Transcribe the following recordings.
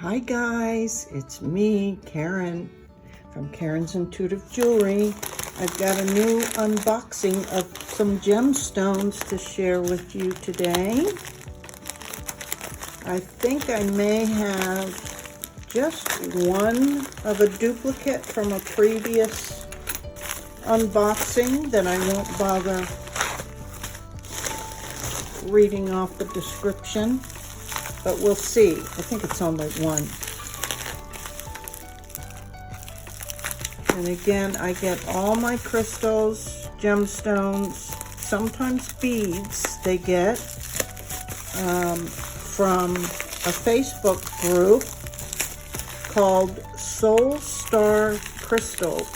Hi guys, it's me, Karen, from Karen's Intuitive Jewelry. I've got a new unboxing of some gemstones to share with you today. I think I may have just one of a duplicate from a previous unboxing that I won't bother reading off the description. But we'll see. I think it's only one. And again, I get all my crystals, gemstones, sometimes beads they get from a Facebook group called Soul Star Crystals.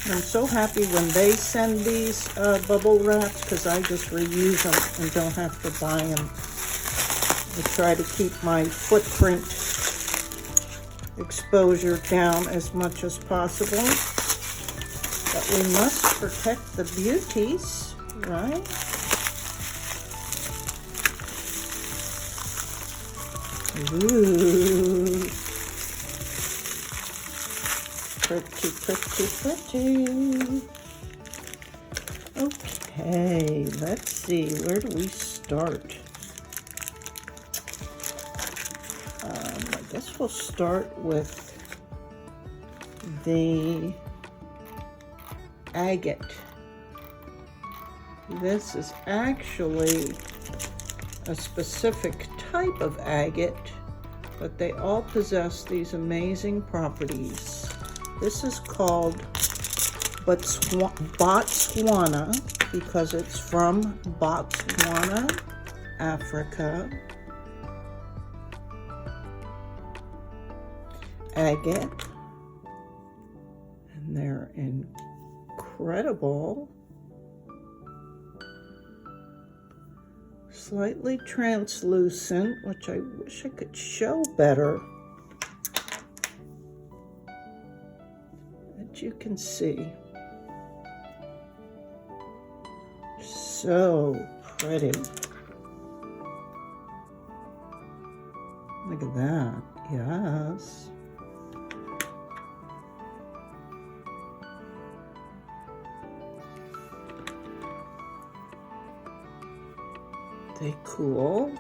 And I'm so happy when they send these bubble wraps because I just reuse them and don't have to buy them. I try to keep my footprint exposure down as much as possible. But we must protect the beauties, right? Ooh. Pretty, pretty, pretty. Okay, let's see. Where do we start? I guess we'll start with the agate. This is actually a specific type of agate, but they all possess these amazing properties. This is called Botswana because it's from Botswana, Africa. Agate, and they're incredible, slightly translucent, which I wish I could show better, that you can see. So pretty. Look at that. Yes. They cool.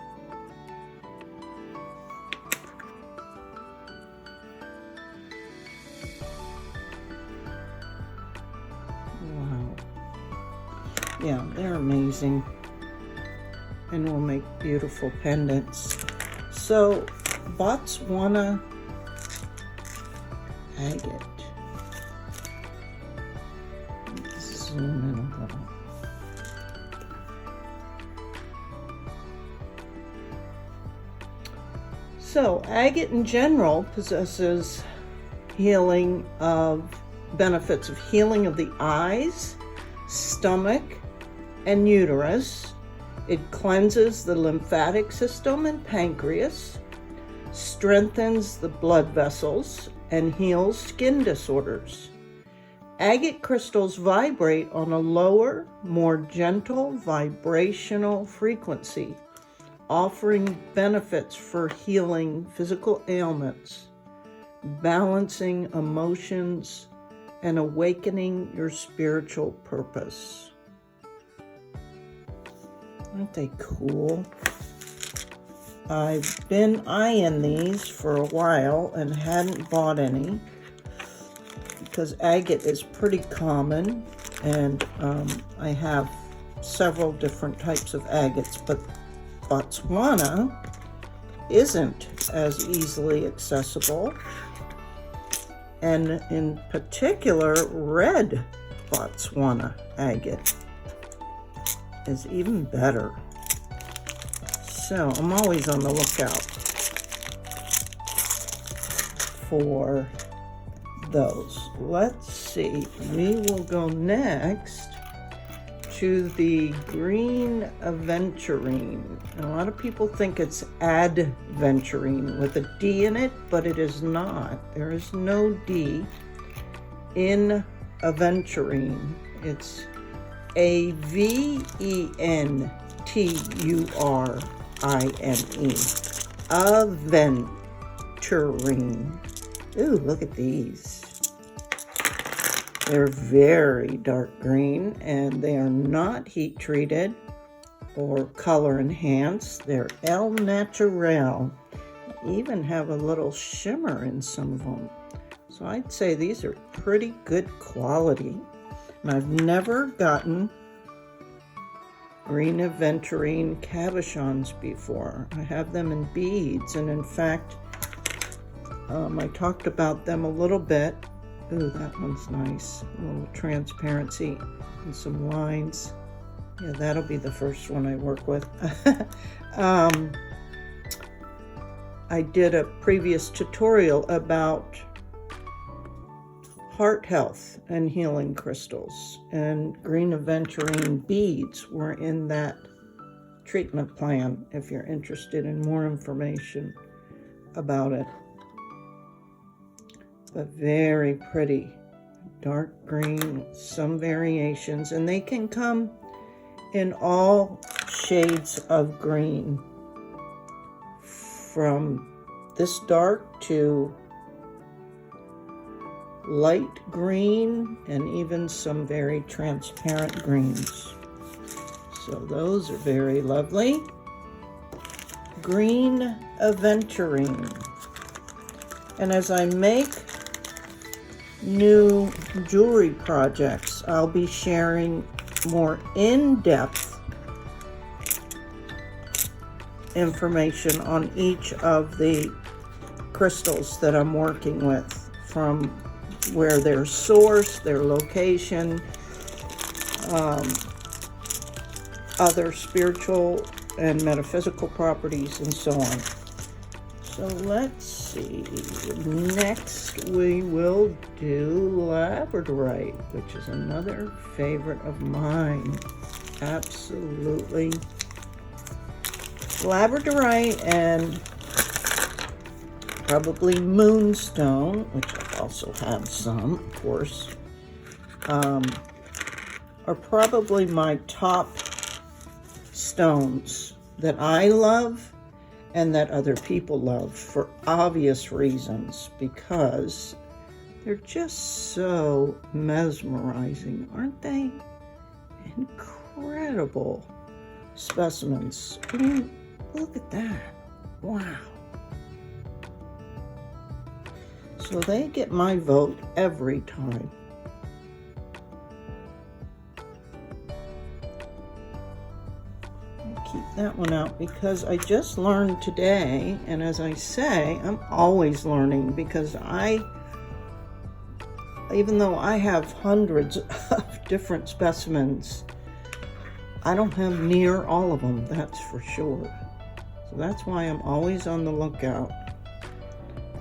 Wow. Yeah, they're amazing. And will make beautiful pendants. So, Botswana agate. Zoom in a little. So, agate in general possesses benefits of healing of the eyes, stomach, and uterus. It cleanses the lymphatic system and pancreas, strengthens the blood vessels, and heals skin disorders. Agate crystals vibrate on a lower, more gentle vibrational frequency, offering benefits for healing physical ailments, balancing emotions, and awakening your spiritual purpose. Aren't they cool? I've been eyeing these for a while and hadn't bought any because agate is pretty common, and I have several different types of agates, but Botswana isn't as easily accessible, and in particular red Botswana agate is even better. So I'm always on the lookout for those. Let's see, we will go next to the green aventurine. A lot of people think it's adventurine with a D in it, but it is not. There is no D in aventurine. It's A-V-E-N-T-U-R-I-N-E. aventurine. Ooh, look at these. They're very dark green, and they are not heat treated or color enhanced. They're El Natural. Even have a little shimmer in some of them. So I'd say these are pretty good quality. And I've never gotten green aventurine cabochons before. I have them in beads, and in fact, I talked about them a little bit. Ooh, that one's nice. A little transparency and some lines. Yeah, that'll be the first one I work with. I did a previous tutorial about heart health and healing crystals, and green aventurine beads were in that treatment plan if you're interested in more information about it. But very pretty, dark green, some variations, and they can come in all shades of green, from this dark to light green, and even some very transparent greens. So those are very lovely. Green aventurine. And as I make new jewelry projects, I'll be sharing more in-depth information on each of the crystals that I'm working with, from where they're sourced, their location, other spiritual and metaphysical properties, and so on. So let's see. Next we will do labradorite, which is another favorite of mine. Absolutely. Labradorite and probably moonstone, which I also have some, of course, are probably my top stones that I love and that other people love for obvious reasons, because they're just so mesmerizing, aren't they? Incredible specimens. I mean, look at that. Wow. So they get my vote every time. I'll keep that one out because I just learned today, and as I say, I'm always learning, because even though I have hundreds of different specimens, I don't have near all of them, that's for sure. So that's why I'm always on the lookout.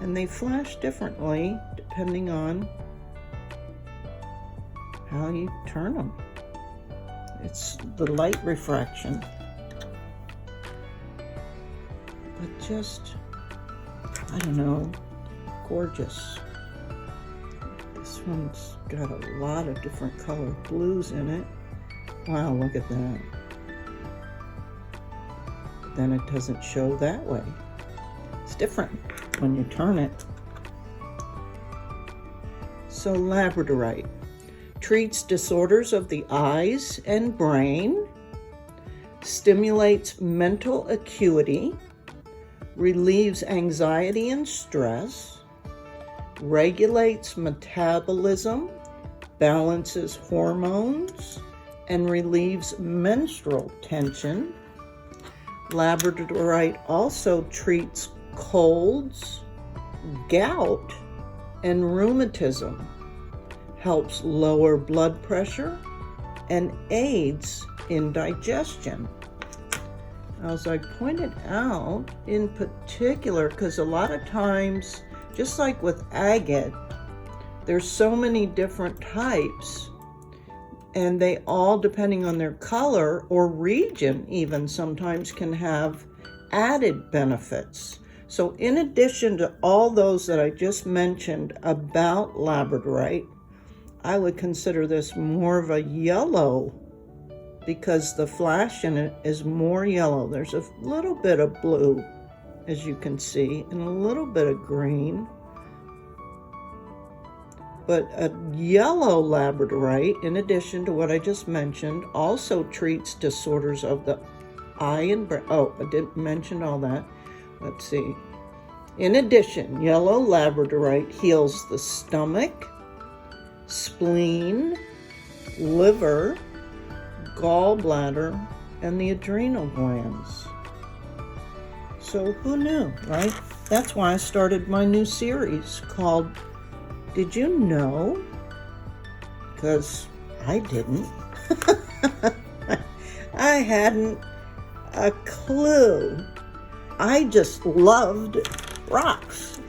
And they flash differently depending on how you turn them. It's the light refraction. But just, I don't know, gorgeous. This one's got a lot of different color blues in it. Wow, look at that. Then it doesn't show that way. It's different when you turn it. So labradorite treats disorders of the eyes and brain, stimulates mental acuity, relieves anxiety and stress, regulates metabolism, balances hormones, and relieves menstrual tension. Labradorite also treats colds, gout, and rheumatism, helps lower blood pressure, and aids in digestion. As I pointed out, in particular, because a lot of times, just like with agate, there's so many different types, and they all, depending on their color or region even, sometimes can have added benefits. So in addition to all those that I just mentioned about labradorite, I would consider this more of a yellow, because the flash in it is more yellow. There's a little bit of blue as you can see, and a little bit of green. But a yellow labradorite, in addition to what I just mentioned, also treats disorders of the eye and brain. Oh, I didn't mention all that. Let's see. In addition, yellow labradorite heals the stomach, spleen, liver, gallbladder, and the adrenal glands. So who knew, right? That's why I started my new series called Did You Know? Because I didn't. I hadn't a clue. I just loved rocks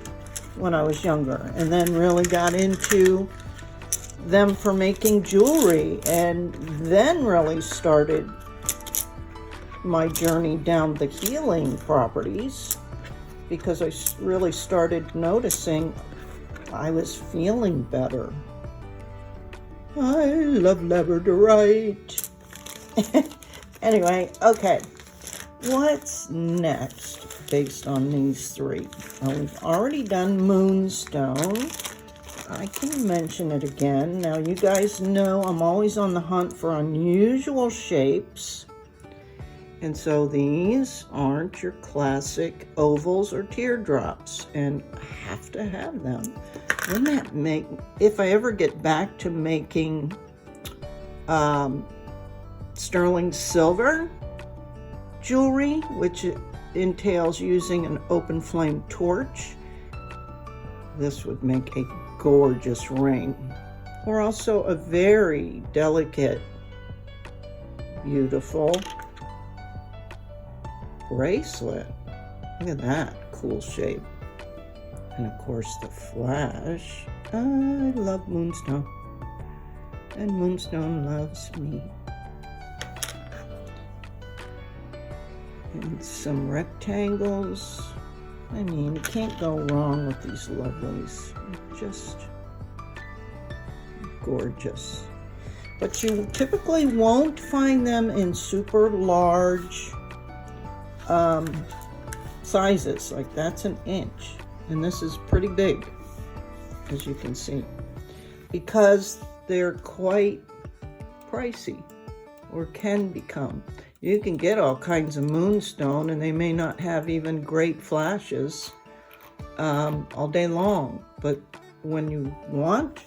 when I was younger, and then really got into them for making jewelry, and then really started my journey down the healing properties, because I really started noticing I was feeling better. I love labradorite. Anyway, okay, what's next based on these three? Well, we've already done moonstone. I can mention it again. Now, you guys know I'm always on the hunt for unusual shapes. And so these aren't your classic ovals or teardrops, and I have to have them. Wouldn't that make, if I ever get back to making sterling silver jewelry, which entails using an open flame torch, this would make a gorgeous ring, or also a very delicate, beautiful bracelet. Look at that cool shape. And of course the flash. I love moonstone, and moonstone loves me. And some rectangles. I mean, you can't go wrong with these lovelies. Just gorgeous. But you typically won't find them in super large sizes. Like, that's an inch, and this is pretty big, as you can see, because they're quite pricey, or can become. You can get all kinds of moonstone, and they may not have even great flashes all day long, but when you want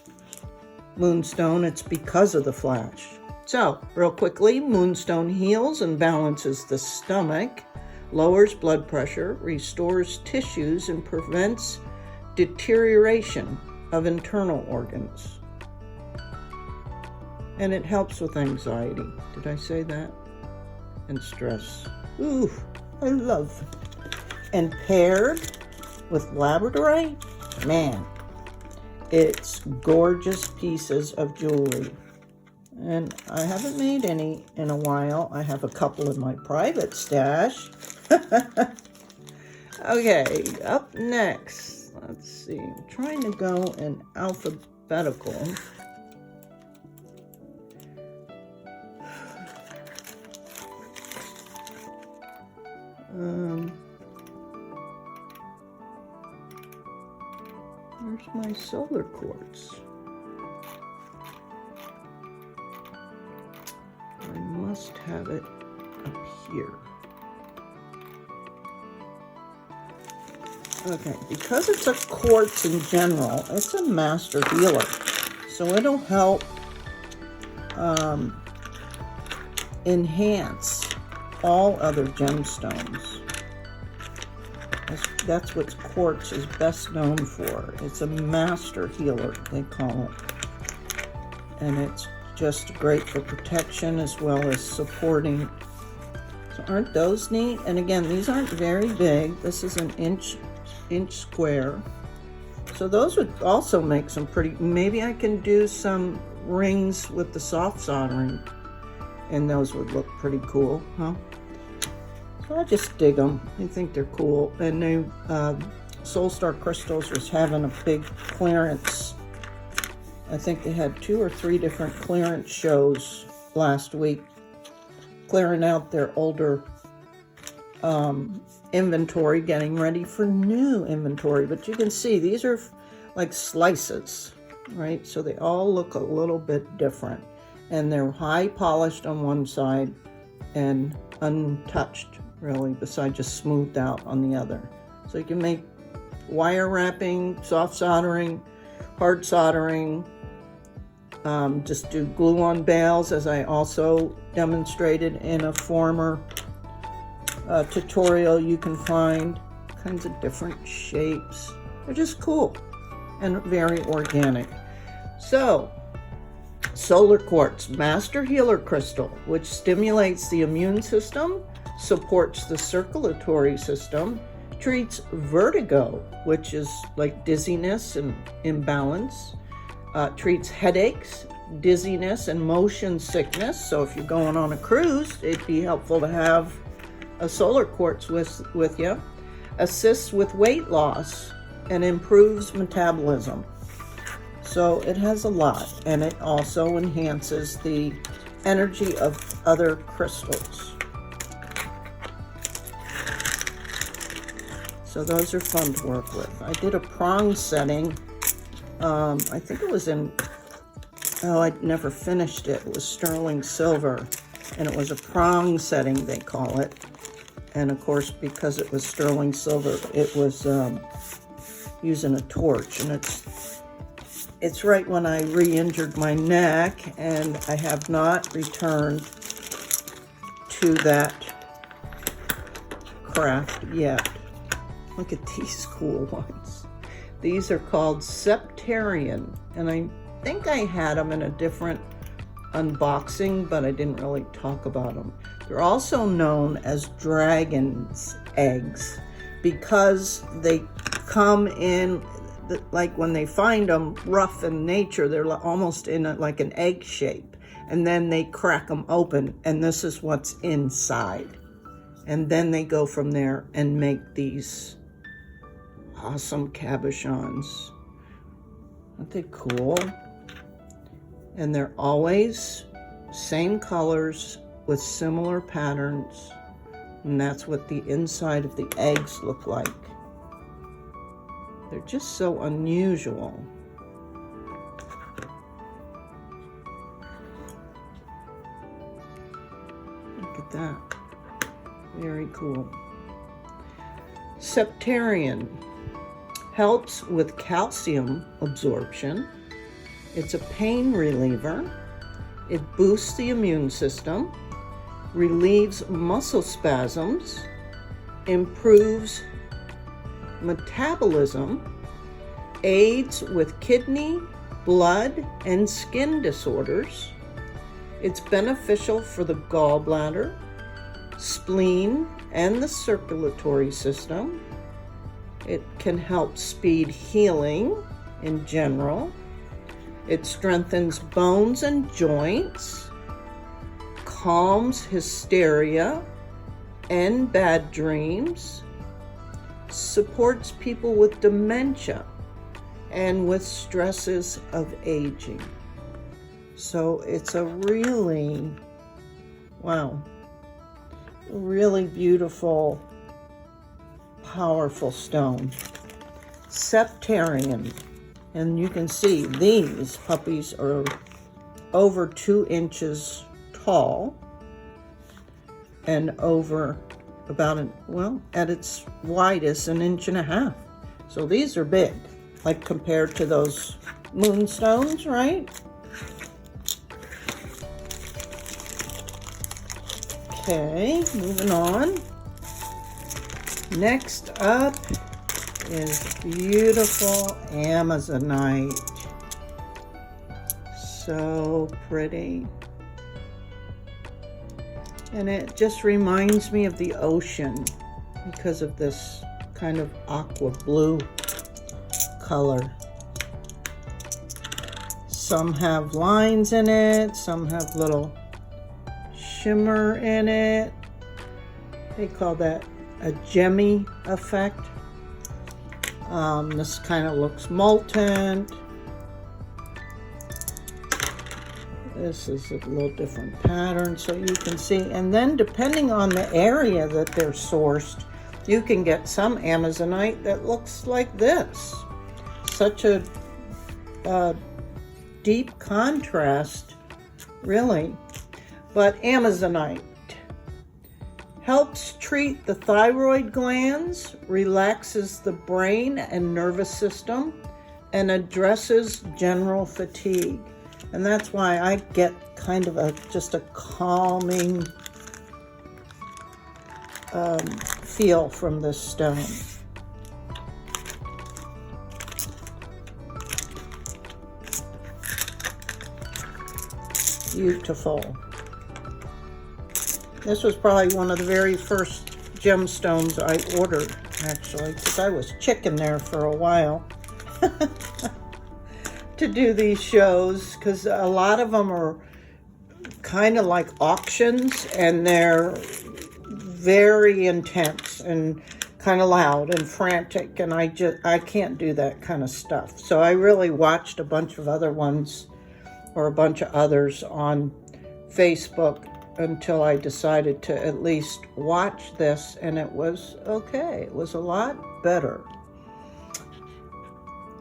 moonstone, it's because of the flash. So, real quickly, moonstone heals and balances the stomach, lowers blood pressure, restores tissues, and prevents deterioration of internal organs. And it helps with anxiety. Did I say that? And stress. Ooh, I love. And paired with labradorite, man, it's gorgeous pieces of jewelry. And I haven't made any in a while. I have a couple in my private stash. Okay, up next, let's see. I'm trying to go in alphabetical. Where's my solar quartz? I must have it up here. Okay, because it's a quartz in general, it's a master healer. So it'll help enhance all other gemstones. That's what quartz is best known for. It's a master healer, they call it. And it's just great for protection as well as supporting. So aren't those neat? And again, these aren't very big. This is an inch square. So those would also make some pretty, maybe I can do some rings with the soft soldering, and those would look pretty cool, huh? So I just dig them. I think they're cool. And they, Soul Star Crystals was having a big clearance. I think they had 2 or 3 different clearance shows last week, clearing out their older inventory, getting ready for new inventory. But you can see these are like slices, right? So they all look a little bit different. And they're high polished on one side and untouched, really, besides just smoothed out on the other. So you can make wire wrapping, soft soldering, hard soldering, just do glue-on bales, as I also demonstrated in a former tutorial. You can find kinds of different shapes. They're just cool and very organic. So, solar quartz, master healer crystal, which stimulates the immune system, supports the circulatory system, treats vertigo, which is like dizziness and imbalance, treats headaches, dizziness, and motion sickness. So if you're going on a cruise, it'd be helpful to have a solar quartz with you. Assists with weight loss and improves metabolism. So it has a lot, and it also enhances the energy of other crystals. So those are fun to work with. I did a prong setting. I think it was I never finished it. It was sterling silver, and it was a prong setting, they call it. And of course, because it was sterling silver, it was using a torch, and it's right when I re-injured my neck, and I have not returned to that craft yet. Look at these cool ones. These are called Septarian, and I think I had them in a different unboxing, but I didn't really talk about them. They're also known as dragon's eggs because they come in, like when they find them rough in nature, they're almost in like an egg shape, and then they crack them open, and this is what's inside. And then they go from there and make these awesome cabochons. Aren't they cool? And they're always same colors with similar patterns, and that's what the inside of the eggs look like. They're just so unusual. Look at that. Very cool. Septarian helps with calcium absorption. It's a pain reliever. It boosts the immune system, relieves muscle spasms, improves metabolism, aids with kidney, blood, and skin disorders. It's beneficial for the gallbladder, spleen, and the circulatory system. It can help speed healing in general. It strengthens bones and joints, calms hysteria and bad dreams, supports people with dementia and with stresses of aging. So it's a really, really beautiful, powerful stone. Septarian. And you can see these puppies are over 2 inches tall and over about at its widest, 1.5 inches. So these are big, like compared to those moonstones, right? Okay, moving on. Next up is beautiful Amazonite. So pretty. And it just reminds me of the ocean because of this kind of aqua blue color. Some have lines in it, some have little shimmer in it. They call that a gemmy effect. This kind of looks molten. This is a little different pattern, so you can see. And then depending on the area that they're sourced, You can get some Amazonite that looks like this. Such a deep contrast, really. But Amazonite helps treat the thyroid glands, relaxes the brain and nervous system, and addresses general fatigue. And that's why I get kind of just a calming feel from this stone. Beautiful. This was probably one of the very first gemstones I ordered, actually, because I was chicking there for a while to do these shows, because a lot of them are kind of like auctions, and they're very intense and kind of loud and frantic, and I can't do that kind of stuff. So I really watched a bunch of other ones, or a bunch of others on Facebook, until I decided to at least watch this, and it was okay. It was a lot better.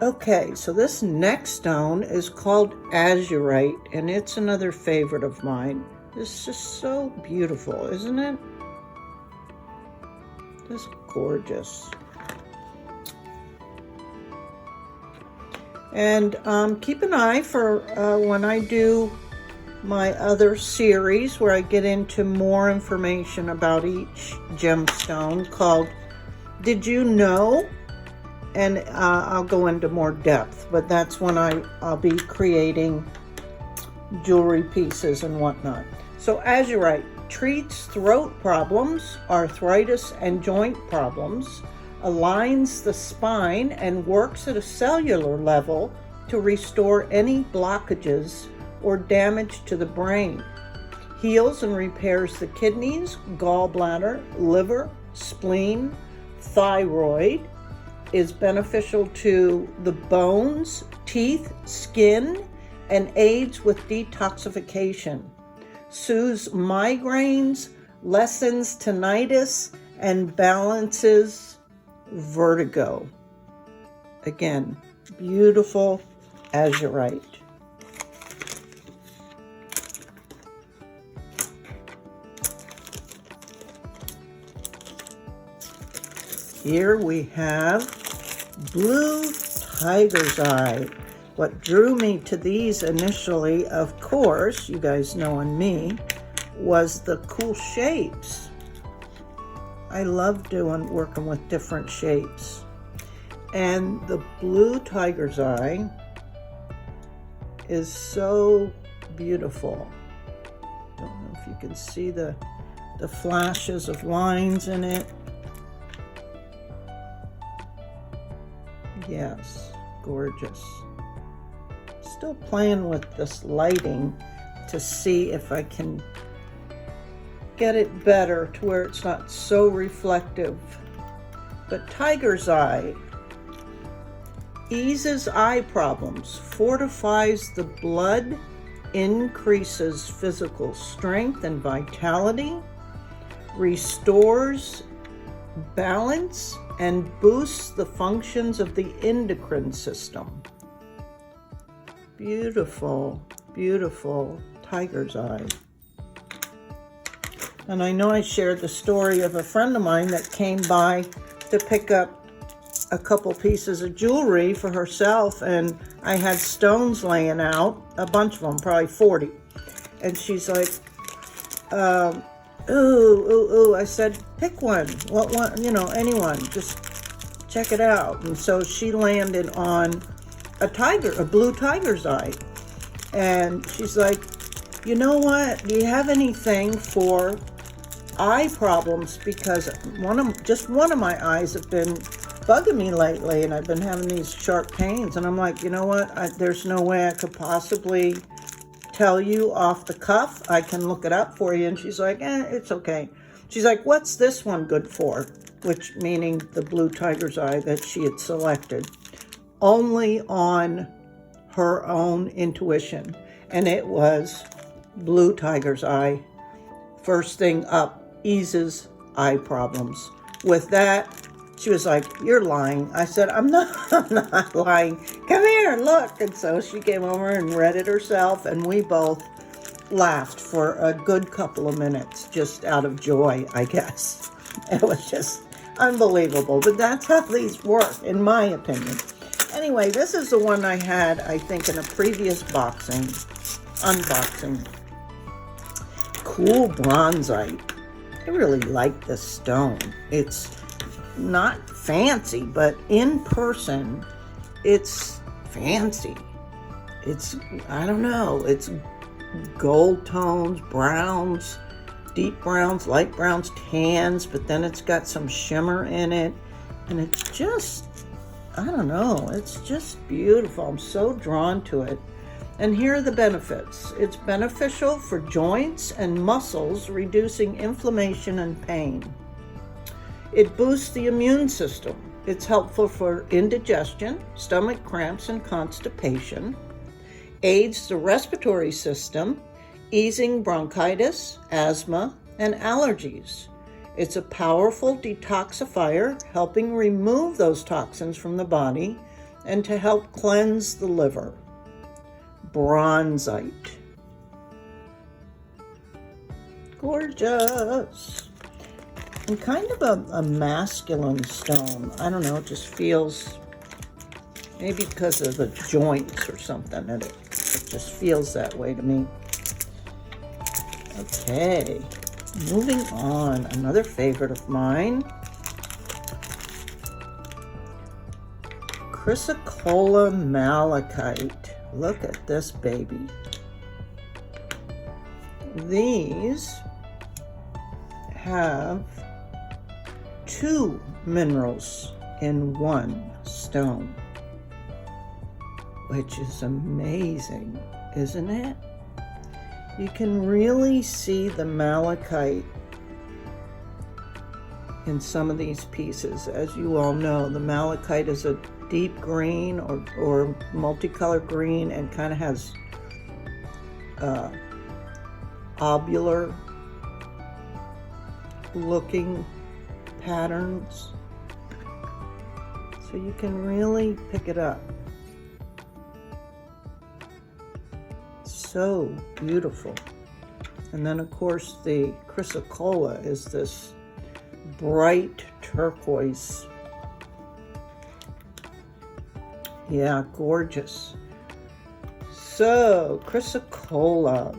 Okay, so this next stone is called azurite, and it's another favorite of mine. It's just so beautiful, isn't it? Just gorgeous. And keep an eye for when I do my other series where I get into more information about each gemstone, called Did You Know? And I'll go into more depth, but that's when I'll be creating jewelry pieces and whatnot. So azurite treats throat problems, arthritis, and joint problems, aligns the spine, and works at a cellular level to restore any blockages or damage to the brain. Heals and repairs the kidneys, gallbladder, liver, spleen, thyroid. Is beneficial to the bones, teeth, skin, and aids with detoxification. Soothes migraines, lessens tinnitus, and balances vertigo. Again, beautiful azurite. Here we have blue tiger's eye. What drew me to these initially, of course, you guys knowing me, was the cool shapes. I love working with different shapes. And the blue tiger's eye is so beautiful. I don't know if you can see the flashes of lines in it. Yes, gorgeous. Still playing with this lighting to see if I can get it better to where it's not so reflective. But tiger's eye eases eye problems, fortifies the blood, increases physical strength and vitality, restores balance, and boosts the functions of the endocrine system. Beautiful, beautiful tiger's eye. And I know I shared the story of a friend of mine that came by to pick up a couple pieces of jewelry for herself, and I had stones laying out, a bunch of them, probably 40. And she's like, ooh. I said, pick one. What one? You know, anyone. Just check it out. And so she landed on a blue tiger's eye. And she's like, you know what? Do you have anything for eye problems? Because one of my eyes have been bugging me lately, and I've been having these sharp pains. And I'm like, you know what? There's no way I could possibly tell you off the cuff. I can look it up for you. And she's like, it's okay. She's like, what's this one good for? Which meaning the blue tiger's eye that she had selected. Only on her own intuition. And it was blue tiger's eye. First thing up, eases eye problems. with that, she was like, "You're lying." I said, I'm not lying. Come here, look. And so she came over and read it herself, and we both laughed for a good couple of minutes, just out of joy, I guess. It was just unbelievable, but that's how these work, in my opinion. Anyway, this is the one I had, I think, in a previous unboxing. Cool bronzite. I really like this stone. It's not fancy, but in person, it's fancy. It's, I don't know, it's gold tones, browns, deep browns, light browns, tans, but then it's got some shimmer in it, and it's just, I don't know, it's just beautiful. I'm so drawn to it. And here are the benefits. It's beneficial for joints and muscles, reducing inflammation and pain. It boosts the immune system. It's helpful for indigestion, stomach cramps, and constipation. Aids the respiratory system, easing bronchitis, asthma, and allergies. It's a powerful detoxifier, helping remove those toxins from the body and to help cleanse the liver. Bronzite. Gorgeous. And kind of a masculine stone. I don't know, it just feels, maybe because of the joints or something, it just feels that way to me. Okay, moving on. Another favorite of mine. Chrysocolla malachite. Look at this baby. These have 2 minerals in one stone, which is amazing, isn't it? You can really see the malachite in some of these pieces. As you all know, the malachite is a deep green or multicolored green, and kind of has ovular looking patterns, so you can really pick it up. So beautiful. And then of course the chrysocolla is this bright turquoise. Yeah, gorgeous. So chrysocolla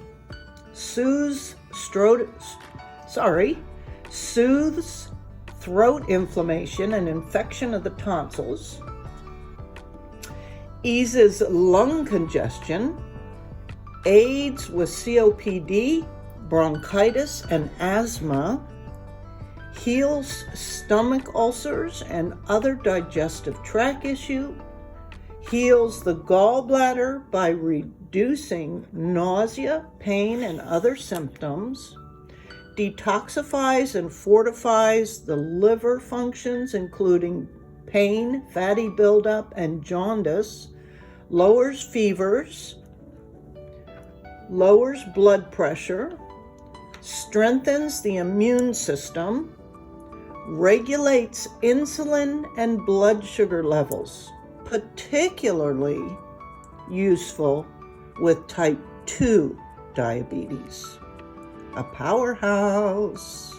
soothes throat inflammation and infection of the tonsils, eases lung congestion, aids with COPD, bronchitis, and asthma, heals stomach ulcers and other digestive tract issue, heals the gallbladder by reducing nausea, pain, and other symptoms, detoxifies and fortifies the liver functions, including pain, fatty buildup, and jaundice, lowers fevers, lowers blood pressure, strengthens the immune system, regulates insulin and blood sugar levels, particularly useful with type 2 diabetes. A powerhouse.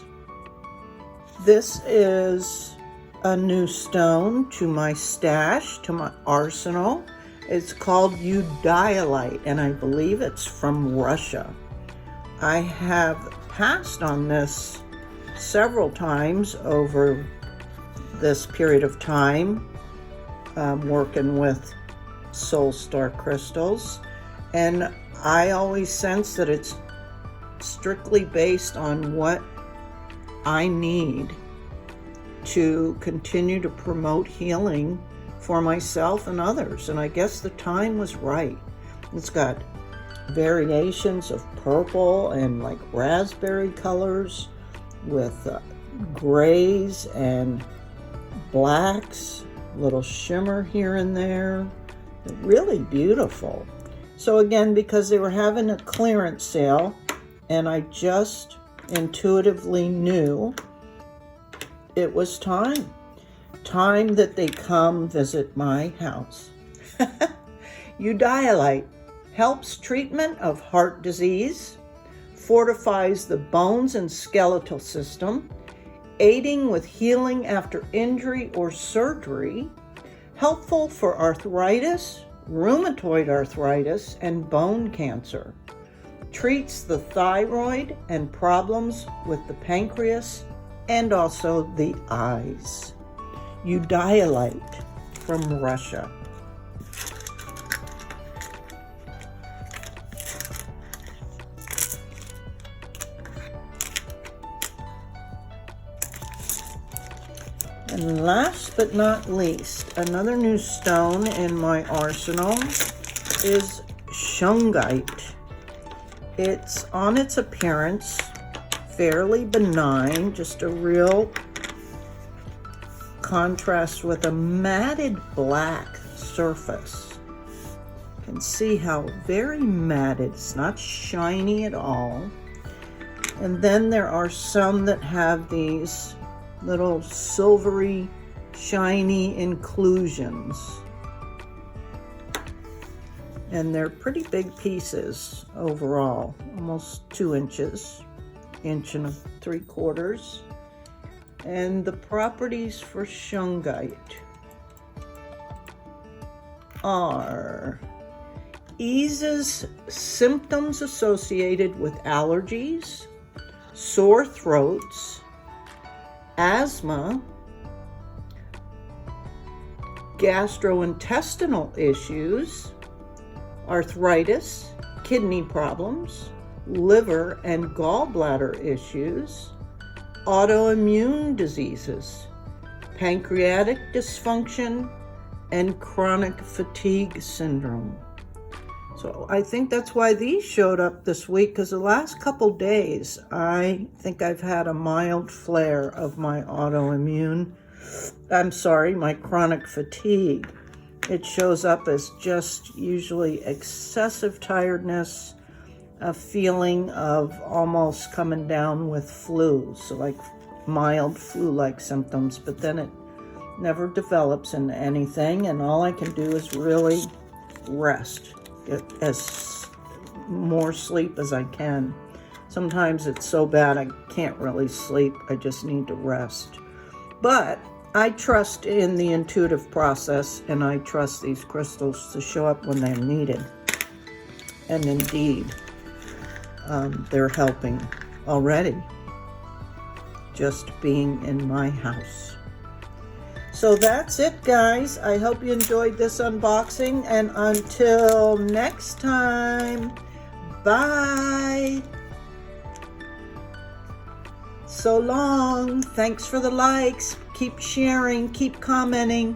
This is a new stone to my stash, to my arsenal. It's called eudialyte, and I believe it's from Russia. I have passed on this several times over this period of time, working with Soul Star crystals, and I always sense that it's strictly based on what I need to continue to promote healing for myself and others. And I guess the time was right. It's got variations of purple and like raspberry colors with grays and blacks, little shimmer here and there. Really beautiful. So again, because they were having a clearance sale, and I just intuitively knew it was time. Time that they come visit my house. Eudialyte helps treatment of heart disease, fortifies the bones and skeletal system, aiding with healing after injury or surgery, helpful for arthritis, rheumatoid arthritis, and bone cancer. Treats the thyroid and problems with the pancreas and also the eyes. Eudialyte from Russia. And last but not least, another new stone in my arsenal is shungite. It's on its appearance fairly benign, just a real contrast with a matted black surface. You can see how very matted, it's not shiny at all. And then there are some that have these little silvery, shiny inclusions. And they're pretty big pieces overall, almost 2 inches, 1.75 inches. And the properties for shungite are eases symptoms associated with allergies, sore throats, asthma, gastrointestinal issues, arthritis, kidney problems, liver and gallbladder issues, autoimmune diseases, pancreatic dysfunction, and chronic fatigue syndrome. So I think that's why these showed up this week, because the last couple days, I think I've had a mild flare of my my chronic fatigue. It shows up as just usually excessive tiredness, a feeling of almost coming down with flu, so like mild flu-like symptoms, but then it never develops into anything, and all I can do is really rest, get as more sleep as I can. Sometimes it's so bad I can't really sleep, I just need to rest. But I trust in the intuitive process, and I trust these crystals to show up when they're needed. And indeed, they're helping already, just being in my house. So that's it, guys. I hope you enjoyed this unboxing, and until next time, bye. So long. Thanks for the likes. Keep sharing, keep commenting.